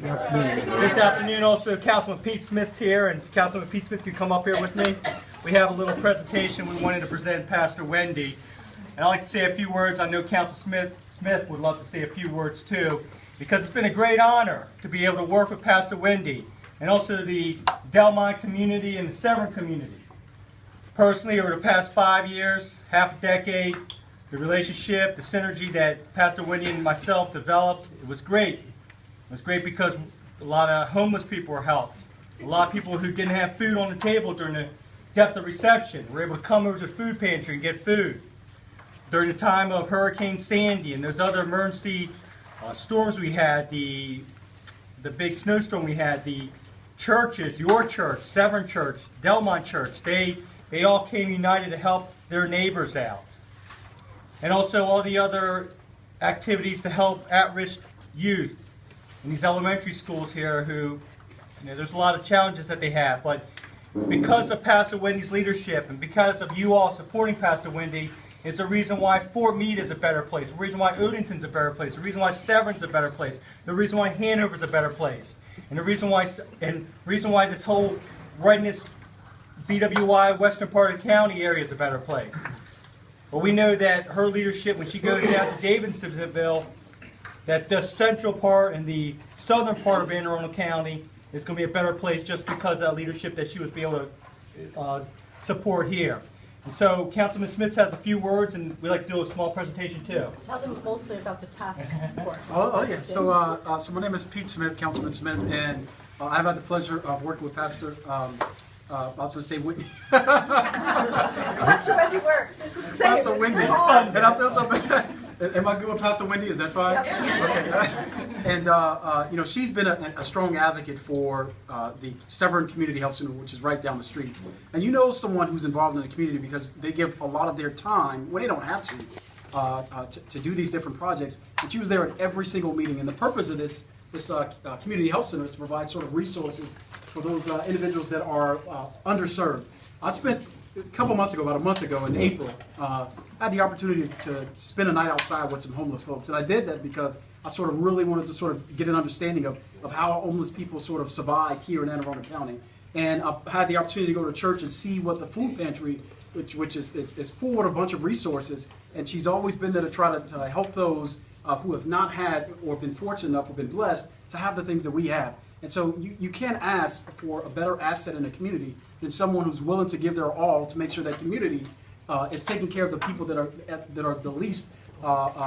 This afternoon also Councilman Pete Smith's here, and Councilman Pete Smith could come up here with me. We have a little presentation we wanted to present Pastor Wendy. And I'd like to say a few words. I know Councilman Smith would love to say a few words too, because it's been a great honor to be able to work with Pastor Wendy and also the Delmont community and the Severn community. Personally, over the past 5 years, half a decade, the relationship, the synergy that Pastor Wendy and myself developed, it was great. It was great because a lot of homeless people were helped. A lot of people who didn't have food on the table during the depth of reception were able to come over to the food pantry and get food. During the time of Hurricane Sandy and those other emergency storms we had, the big snowstorm we had, the churches, your church, Severn Church, Delmont Church, they all came united to help their neighbors out. And also all the other activities to help at-risk youth in these elementary schools here who, there's a lot of challenges that they have. But because of Pastor Wendy's leadership and because of you all supporting Pastor Wendy, is the reason why Fort Meade is a better place, the reason why Odenton's a better place, the reason why Severn's a better place, the reason why Hanover's a better place, and the reason why this whole right in this BWI western part of the county area is a better place. But we know that her leadership, when she goes down to Davidsonville, that the central part and the southern part of Anne Arundel County is going to be a better place just because of that leadership that she was able to support here. And so Councilman Smith has a few words, and we'd like to do a small presentation too. Tell them mostly about the task force. Oh yeah. So my name is Pete Smith, Councilman Smith, and I've had the pleasure of working with Pastor. I was going to say Wendy. Pastor Wendy works. This is Pastor Wendy. And I feel so bad. Am I good with Pastor Wendy? Is that fine? Yep. Okay. And she's been a strong advocate for the Severn Community Health Center, which is right down the street. And you know someone who's involved in the community because they give a lot of their time when they don't have to do these different projects. And she was there at every single meeting. And the purpose of this community health center is to provide sort of resources for those individuals that are underserved. I spent a couple months ago, about a month ago in April, I had the opportunity to spend a night outside with some homeless folks. And I did that because I sort of really wanted to sort of get an understanding of how homeless people sort of survive here in Anne Arundel County. And I had the opportunity to go to church and see what the food pantry, which is full with a bunch of resources. And she's always been there to try to help those who have not had or been fortunate enough or been blessed to have the things that we have. And so you can't ask for a better asset in the community than someone who's willing to give their all to make sure that community is taking care of the people that are the least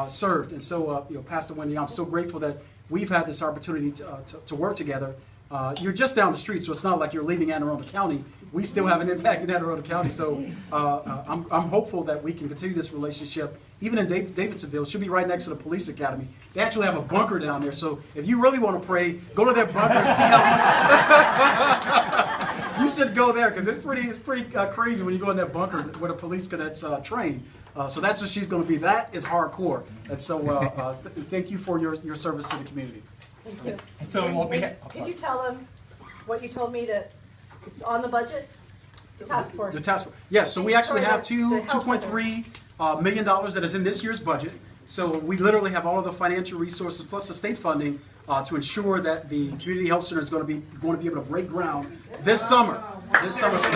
served. And so, Pastor Wendy, I'm so grateful that we've had this opportunity to work together. You're just down the street, so it's not like you're leaving Anne Arundel County. We still have an impact in Anne Arundel County, so I'm hopeful that we can continue this relationship. Even in Davidsonville, she'll be right next to the police academy. They actually have a bunker down there, so if you really want to pray, go to their bunker and see how much. You should go there because it's pretty crazy when you go in that bunker where the police cadets train. So that's what she's going to be. That is hardcore. And so thank you for your service to the community. Thank you. And so Did you tell them what you told me that it's on the budget? The task force. The task force. Yes, so we actually have the health $2.3 million that is in this year's budget. So we literally have all of the financial resources plus the state funding to ensure that the community health center is going to be able to break ground this summer. This summer. So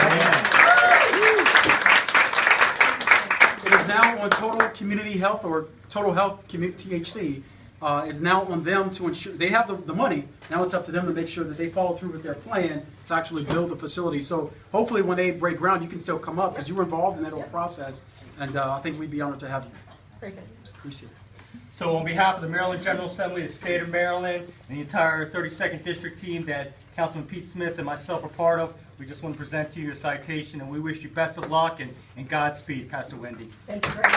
it is now on Total Community Health or Total Health THC. Is now on them to ensure they have the money. Now it's up to them to make sure that they follow through with their plan to actually build the facility. So hopefully when they break ground, you can still come up because you were involved in that whole process. And I think we'd be honored to have you. Very good. Appreciate it. So on behalf of the Maryland General Assembly, the state of Maryland, and the entire 32nd District team that Councilman Pete Smith and myself are part of, we just want to present to you your citation, and we wish you best of luck and Godspeed, Pastor Wendy. Thank you very much.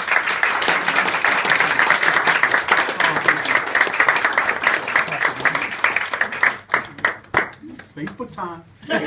Facebook time.